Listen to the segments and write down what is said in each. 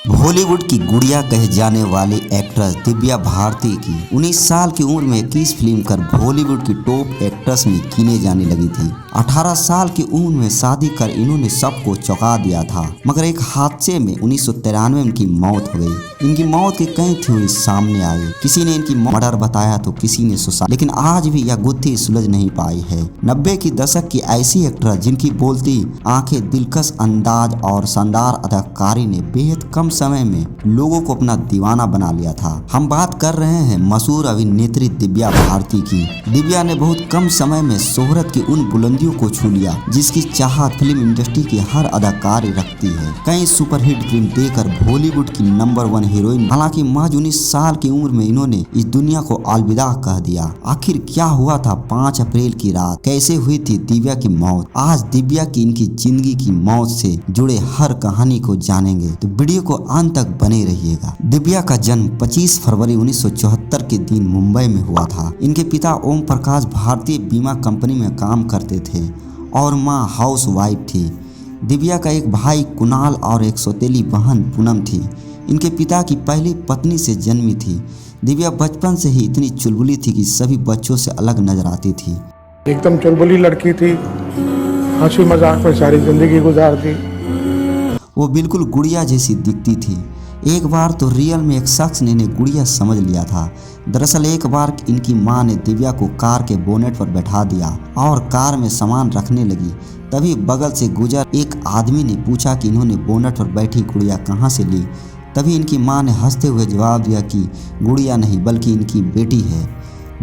बॉलीवुड की गुड़िया कहे जाने वाली एक्ट्रेस दिव्या भारती की 19 साल की उम्र में 21 फिल्म कर बॉलीवुड की टॉप एक्ट्रेस में गिने जाने लगी थी। 18 साल की उम्र में शादी कर इन्होंने सबको चौंका दिया था, मगर एक हादसे में 1993 में इनकी मौत हो गई। इनकी मौत की कई थ्योरी सामने आई। किसी ने इनकी मर्डर बताया तो किसी ने सुसाइड, लेकिन आज भी यह गुत्थी सुलझ नहीं पाई है। 90 की दशक की ऐसी एक्ट्रेस जिनकी बोलती आंखें, दिलकश अंदाज और शानदार अदाकारी ने बेहद कम समय में लोगों को अपना दीवाना बना लिया था। हम बात कर रहे हैं मशहूर अभिनेत्री दिव्या भारती की। दिव्या ने बहुत कम समय में शोहरत की उन बुलंदियों को छू लिया जिसकी चाहत फिल्म इंडस्ट्री की हर अदाकारी रखती है। कई सुपरहिट फिल्म देकर बॉलीवुड की नंबर 1 हीरोइन। हालांकि महज 19 साल की उम्र में इन्होंने इस दुनिया को अलविदा कह दिया। आखिर क्या हुआ था 5 अप्रैल की रात? कैसे हुई थी दिव्या की मौत? आज दिव्या की इनकी जिंदगी की मौत से जुड़े हर कहानी को जानेंगे, तो वीडियो को अंत तक बने रहिएगा। दिव्या का जन्म 25 फरवरी 1974 के दिन मुंबई में हुआ था। इनके पिता ओम प्रकाश भारतीय बीमा कंपनी में काम करते थे और मां हाउस वाइफ थी। दिव्या का एक भाई कुणाल और एक सौतेली बहन पूनम थी। इनके पिता की पहली पत्नी से जन्मी थी। दिव्या बचपन से ही इतनी चुलबुली थी कि सभी बच्चों से अलग नजर आती थी। एकदम चुलबुली लड़की थी, हंसी मजाक में सारी जिंदगी गुजारती। वो बिल्कुल गुड़िया जैसी दिखती थी। एक बार तो रियल में एक शख्स ने इन्हें गुड़िया समझ लिया था। दरअसल एक बार इनकी मां ने दिव्या को कार के बोनेट पर बैठा दिया और कार में सामान रखने लगी। तभी बगल से गुजर एक आदमी ने पूछा कि इन्होंने बोनेट पर बैठी गुड़िया कहाँ से ली। तभी इनकी मां ने हंसते हुए जवाब दिया कि गुड़िया नहीं बल्कि इनकी बेटी है।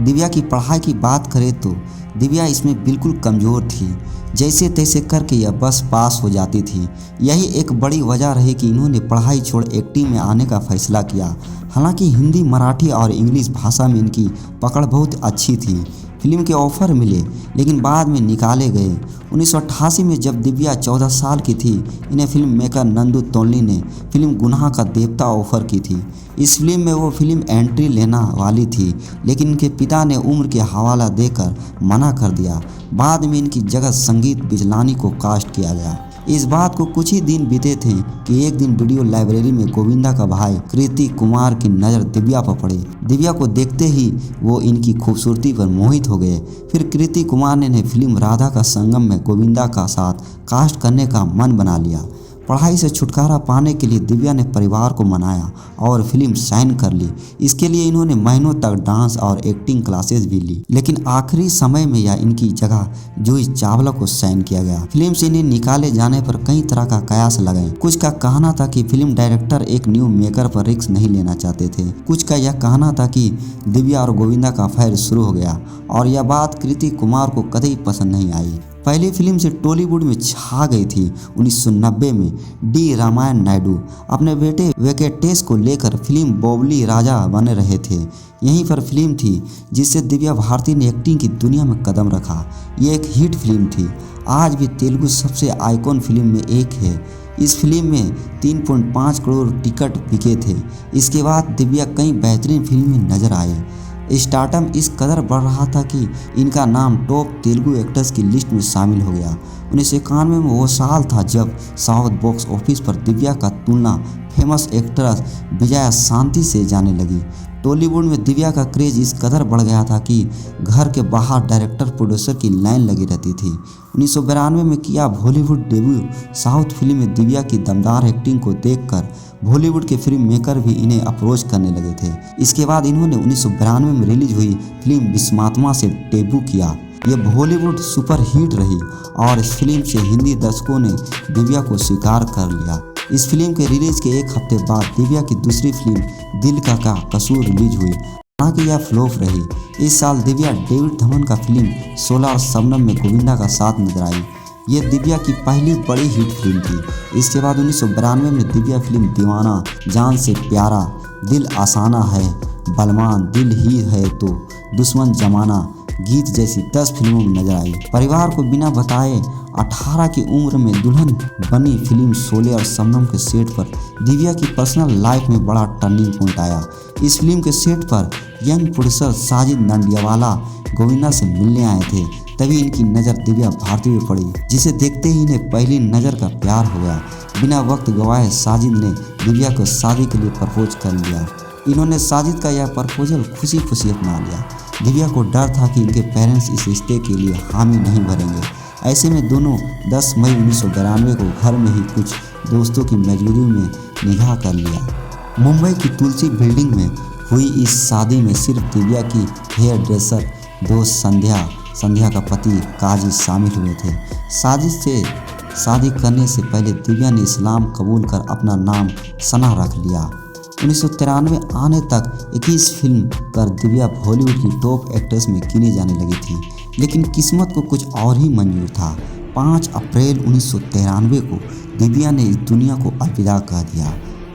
दिव्या की पढ़ाई की बात करें तो दिव्या इसमें बिल्कुल कमज़ोर थी। जैसे तैसे करके यह बस पास हो जाती थी। यही एक बड़ी वजह रही कि इन्होंने पढ़ाई छोड़ एक्टिंग में आने का फैसला किया। हालांकि हिंदी, मराठी और इंग्लिश भाषा में इनकी पकड़ बहुत अच्छी थी। फिल्म के ऑफर मिले लेकिन बाद में निकाले गए। 1988 में जब दिव्या 14 साल की थी, इन्हें फिल्म मेकर नंदू तोलनी ने फिल्म गुनाह का देवता ऑफर की थी। इस फिल्म में वो फिल्म एंट्री लेना वाली थी, लेकिन इनके पिता ने उम्र के हवाला देकर मना कर दिया। बाद में इनकी जगह संगीत बिजलानी को कास्ट किया गया। इस बात को कुछ ही दिन बीते थे कि एक दिन वीडियो लाइब्रेरी में गोविंदा का भाई कृति कुमार की नज़र दिव्या पर पड़ी। दिव्या को देखते ही वो इनकी खूबसूरती पर मोहित हो गए। फिर कृति कुमार ने फिल्म राधा का संगम में गोविंदा का साथ कास्ट करने का मन बना लिया। पढ़ाई से छुटकारा पाने के लिए दिव्या ने परिवार को मनाया और फिल्म साइन कर ली। इसके लिए इन्होंने महीनों तक डांस और एक्टिंग क्लासेस भी ली, लेकिन आखिरी समय में यह इनकी जगह जूही चावला को साइन किया गया। फिल्म से इन्हें निकाले जाने पर कई तरह का कयास लगे। कुछ का कहना था कि फिल्म डायरेक्टर एक न्यू मेकर पर रिस्क नहीं लेना चाहते थे। कुछ का यह कहना था कि दिव्या और गोविंदा का अफेयर शुरू हो गया और यह बात कृति कुमार को कतई पसंद नहीं आई। पहली फिल्म से टॉलीवुड में छा गई थी। 1990 में डी रामायण नायडू अपने बेटे वेंकटेश को लेकर फिल्म बॉबली राजा बने रहे थे। यहीं पर फिल्म थी जिससे दिव्या भारती ने एक्टिंग की दुनिया में कदम रखा। ये एक हिट फिल्म थी। आज भी तेलुगु सबसे आइकॉन फिल्म में एक है। इस फिल्म में 3.5 करोड़ टिकट बिके थे। इसके बाद दिव्या कई बेहतरीन फिल्में नजर आई। स्टारडम इस कदर बढ़ रहा था कि इनका नाम टॉप तेलुगु एक्टर्स की लिस्ट में शामिल हो गया। 1991 में वो साल था जब साउथ बॉक्स ऑफिस पर दिव्या का तुलना फेमस एक्ट्रेस विजया शांति से जाने लगी। टॉलीवुड में दिव्या का क्रेज इस कदर बढ़ गया था कि घर के बाहर डायरेक्टर प्रोड्यूसर की लाइन लगी रहती थी। 1992 में किया बॉलीवुड डेब्यू साउथ फिल्म में दिव्या की दमदार एक्टिंग को देखकर बॉलीवुड के फिल्म मेकर भी इन्हें अप्रोच करने लगे थे। इसके बाद इन्होंने 1992 में रिलीज हुई फिल्म विस्मात्मा से डेब्यू किया। ये बॉलीवुड सुपर हिट रही और इस फिल्म से हिंदी दर्शकों ने दिव्या को स्वीकार कर लिया। इस फिल्म के रिलीज के एक हफ्ते बाद दिव्या की दूसरी फिल्म दिल का कसूर रिलीज हुई। हालांकि यह फ्लॉप रही। इस साल दिव्या डेविड धवन का फिल्म 16 और शबनम में गोविंदा का साथ नजर आई। ये दिव्या की पहली बड़ी हिट फिल्म थी। इसके बाद 1992 में दिव्या फिल्म दीवाना, जान से प्यारा, दिल आसाना है, बलवान, दिल ही है तो, दुश्मन जमाना, गीत जैसी 10 फिल्मों में नजर आई। परिवार को बिना बताए 18 की उम्र में दुल्हन बनी फिल्म शोले और शबनम के सेट पर दिव्या की पर्सनल लाइफ में बड़ा टर्निंग पॉइंट आया। इस फिल्म के सेट पर यंग प्रोड्यूसर साजिद नंडियावाला गोविंदा से मिलने आए थे। तभी इनकी नज़र दिव्या भारती पे पड़ी, जिसे देखते ही इन्हें पहली नज़र का प्यार हो गया। बिना वक्त गवाए साजिद ने दिव्या को शादी के लिए प्रपोज कर लिया। इन्होंने साजिद का यह प्रपोजल खुशी खुशी अपना लिया। दिव्या को डर था कि इनके पेरेंट्स इस रिश्ते के लिए हामी नहीं भरेंगे। ऐसे में दोनों 10 मई 1992 को घर में ही कुछ दोस्तों की मौजूदगी में निकाह कर लिया। मुंबई की तुलसी बिल्डिंग में हुई इस शादी में सिर्फ दिव्या की हेयर ड्रेसर दोस्त संध्या का पति काजी शामिल हुए थे। साजिद से शादी करने से पहले दिव्या ने इस्लाम कबूल कर अपना नाम सना रख लिया। 1993 आने तक 21 फिल्म कर दिव्या बॉलीवुड की टॉप एक्ट्रेस में गिनी जाने लगी थी, लेकिन किस्मत को कुछ और ही मंजूर था। 5 अप्रैल 1993 को दिव्या ने इस दुनिया को अलविदा कह दिया।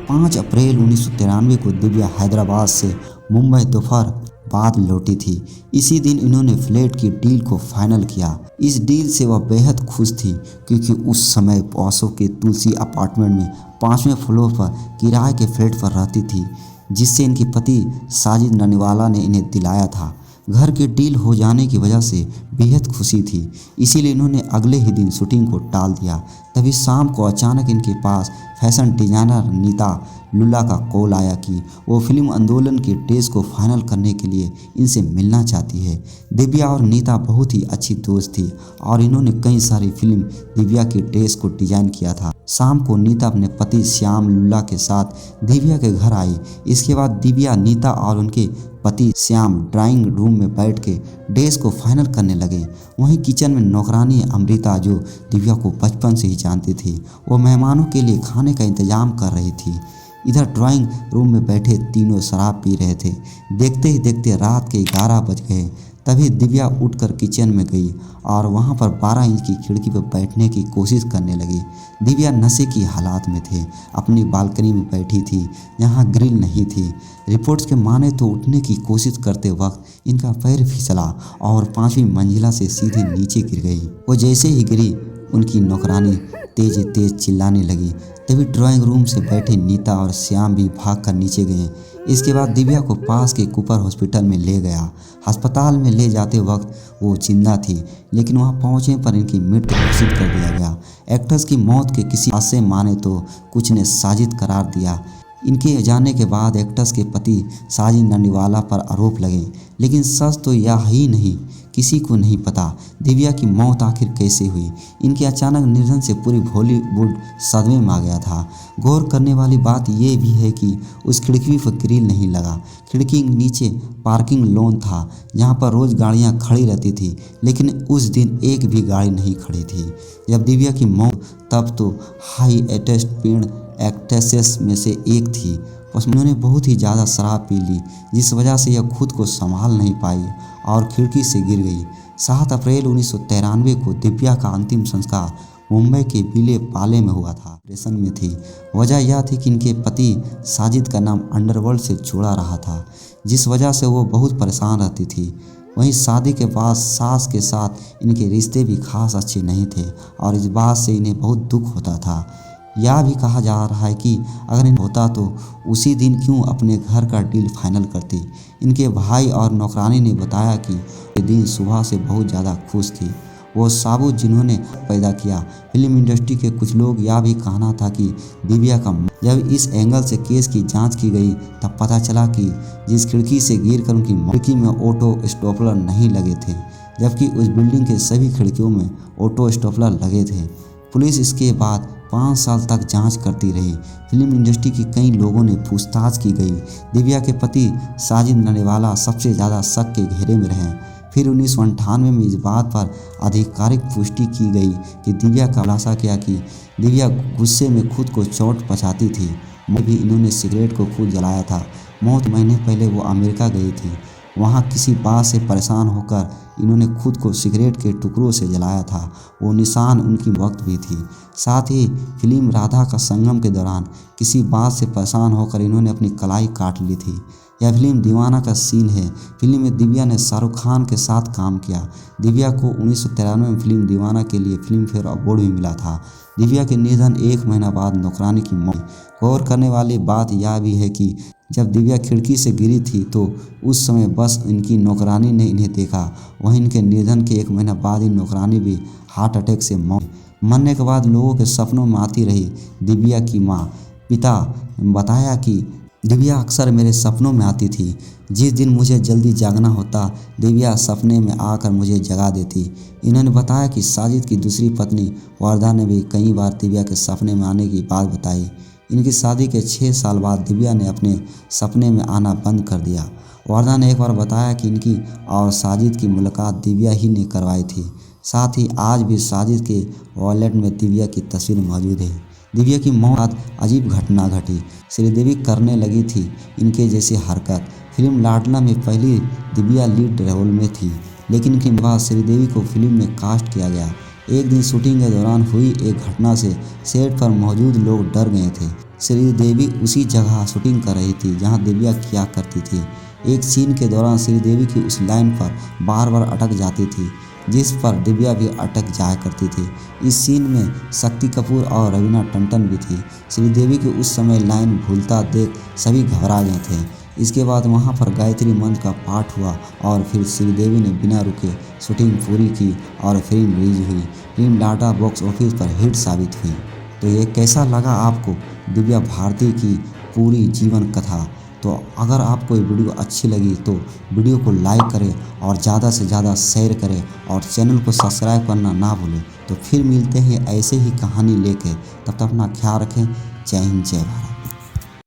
5 अप्रैल 1993 को दिव्या हैदराबाद से मुंबई दोपहर बाद लौटी थी। इसी दिन इन्होंने फ्लैट की डील को फाइनल किया। इस डील से वह बेहद खुश थी, क्योंकि उस समय पॉसो के तुलसी अपार्टमेंट में 5वें फ्लोर पर किराए के फ्लैट पर रहती थी, जिससे इनके पति साजिद ननीवाला ने इन्हें दिलाया था। घर के डील हो जाने की वजह से बेहद खुशी थी, इसीलिए इन्होंने अगले ही दिन शूटिंग को टाल दिया। तभी शाम को अचानक इनके पास फैशन डिजाइनर नीता लुल्ला का कॉल आया कि वो फिल्म आंदोलन के ड्रेस को फाइनल करने के लिए इनसे मिलना चाहती है। दिव्या और नीता बहुत ही अच्छी दोस्त थी और इन्होंने कई सारी फिल्म दिव्या के ड्रेस को डिजाइन किया था। शाम को नीता अपने पति श्याम लुल्ला के साथ दिव्या के घर आई। इसके बाद दिव्या, नीता और उनके पति श्याम ड्राइंग रूम में बैठ के ड्रेस को फाइनल करने लगे। वहीं किचन में नौकरानी अमृता, जो दिव्या को बचपन से ही जानती थी, वो मेहमानों के लिए खाने का इंतजाम कर रही थी। इधर ड्राइंग रूम में बैठे तीनों शराब पी रहे थे। देखते ही देखते रात के 11 बज गए। तभी दिव्या उठकर किचन में गई और वहां पर 12 इंच की खिड़की पर बैठने की कोशिश करने लगी। दिव्या नशे की हालात में थे, अपनी बालकनी में बैठी थी, यहाँ ग्रिल नहीं थी। रिपोर्ट्स के माने तो उठने की कोशिश करते वक्त इनका पैर फिसला और 5वीं मंजिला से सीधे नीचे गिर गई। वो जैसे ही गिरी, उनकी नौकरानी तेज चिल्लाने लगी। तभी ड्राइंग रूम से बैठे नीता और श्याम भी भागकर नीचे गए। इसके बाद दिव्या को पास के कूपर हॉस्पिटल में ले गया। अस्पताल में ले जाते वक्त वो जिंदा थी, लेकिन वहां पहुंचने पर इनकी मृत्यु घोषित कर दिया गया। एक्ट्रेस की मौत के किसी हादसे माने तो कुछ ने साजिद करार दिया। इनके जाने के बाद एक्ट्रेस के पति साजिद ननीवाला पर आरोप लगे, लेकिन सच तो यह ही नहीं, किसी को नहीं पता दिव्या की मौत आखिर कैसे हुई। इनके अचानक निधन से पूरी बॉलीवुड सदमे में आ गया था। गौर करने वाली बात यह भी है कि उस खिड़की पर ग्रिल नहीं लगा। खिड़की के नीचे पार्किंग लॉन था, जहां पर रोज गाड़ियां खड़ी रहती थी, लेकिन उस दिन एक भी गाड़ी नहीं खड़ी थी। जब दिव्या की मौत, तब तो हाईएस्ट पेड एक्ट्रेसेस में से एक थी। उन्होंने बहुत ही ज़्यादा शराब पी ली, जिस वजह से यह खुद को संभाल नहीं पाई और खिड़की से गिर गई। 7 अप्रैल 1993 को दिव्या का अंतिम संस्कार मुंबई के विले पाले में हुआ था। डिप्रेशन में थी। वजह यह थी कि इनके पति साजिद का नाम अंडरवर्ल्ड से जुड़ा रहा था, जिस वजह से वो बहुत परेशान रहती थी। वहीं शादी के बाद सास के साथ इनके रिश्ते भी खास अच्छे नहीं थे और इस बात से इन्हें बहुत दुख होता था। यह भी कहा जा रहा है कि अगर इन्हें होता तो उसी दिन क्यों अपने घर का डील फाइनल करती। इनके भाई और नौकरानी ने बताया कि ये दिन सुबह से बहुत ज़्यादा खुश थी। वो साबू जिन्होंने पैदा किया। फिल्म इंडस्ट्री के कुछ लोग यह भी कहना था कि दिव्या का जब इस एंगल से केस की जांच की गई, तब पता चला कि जिस खिड़की से गिरकर उनकी खिड़की में ऑटो स्टॉपलर नहीं लगे थे, जबकि उस बिल्डिंग के सभी खिड़कियों में ऑटो स्टॉपलर लगे थे। पुलिस इसके बाद 5 साल तक जांच करती रही। फिल्म इंडस्ट्री के कई लोगों ने पूछताछ की गई। दिव्या के पति साजिद ननीवाला सबसे ज़्यादा शक के घेरे में रहे। फिर 1998 में इस बात पर आधिकारिक पुष्टि की गई कि दिव्या का खुलासा किया कि दिव्या गुस्से में खुद को चोट पहुंचाती थी। भी इन्होंने सिगरेट को खुद जलाया था। मौत महीने पहले वो अमेरिका गई थी। वहाँ किसी बात से परेशान होकर इन्होंने खुद को सिगरेट के टुकड़ों से जलाया था। वो निशान उनकी वक्त भी थी। साथ ही फिल्म राधा का संगम के दौरान किसी बात से परेशान होकर इन्होंने अपनी कलाई काट ली थी। यह फिल्म दीवाना का सीन है। फिल्म में दिव्या ने शाहरुख खान के साथ काम किया। दिव्या को 1993 में फिल्म दीवाना के लिए फिल्म फेयर अवार्ड भी मिला था। दिव्या के निधन 1 महीना बाद नौकरानी की मौत। गौर करने वाली बात यह भी है कि जब दिव्या खिड़की से गिरी थी तो उस समय बस इनकी नौकरानी ने इन्हें देखा। वहीं इनके निधन के 1 महीना बाद ही नौकरानी भी हार्ट अटैक से मरने के बाद लोगों के सपनों में आती रही दिव्या की माँ। पिता बताया कि दिव्या अक्सर मेरे सपनों में आती थी। जिस दिन मुझे जल्दी जागना होता दिव्या सपने में आकर मुझे जगा देती। इन्होंने बताया कि साजिद की दूसरी पत्नी वर्धा ने भी कई बार दिव्या के सपने में आने की बात बताई। इनकी शादी के 6 साल बाद दिव्या ने अपने सपने में आना बंद कर दिया। वर्धा ने एक बार बताया कि इनकी और साजिद की मुलाकात दिव्या ही ने करवाई थी। साथ ही आज भी साजिद के वॉलेट में दिव्या की तस्वीर मौजूद है। दिव्या की मौत बाद अजीब घटना घटी। श्रीदेवी करने लगी थी इनके जैसी हरकत। फिल्म लाडला में पहली दिव्या लीड रोल में थी, लेकिन इनके बाद श्रीदेवी को फिल्म में कास्ट किया गया। एक दिन शूटिंग के दौरान हुई एक घटना से सेट पर मौजूद लोग डर गए थे। श्रीदेवी उसी जगह शूटिंग कर रही थी जहां दिव्या किया करती थी। एक सीन के दौरान श्रीदेवी की उस लाइन पर बार बार अटक जाती थी जिस पर दिव्या भी अटक जाया करती थी। इस सीन में शक्ति कपूर और रवीना टंडन भी थी। श्रीदेवी की उस समय लाइन भूलता देख सभी घबरा गए थे। इसके बाद वहां पर गायत्री मंत्र का पाठ हुआ और फिर श्रीदेवी ने बिना रुके शूटिंग पूरी की और फिल्म रिलीज हुई। फिल्म लाडला बॉक्स ऑफिस पर हिट साबित हुई। तो ये कैसा लगा आपको दिव्या भारती की पूरी जीवन कथा? तो अगर आपको ये वीडियो अच्छी लगी तो वीडियो को लाइक करें और ज़्यादा से ज़्यादा शेयर करें और चैनल को सब्सक्राइब करना ना भूलें। तो फिर मिलते हैं ऐसे ही कहानी लेके, तब तक अपना ख्याल रखें। जय हिंद, जय भारत।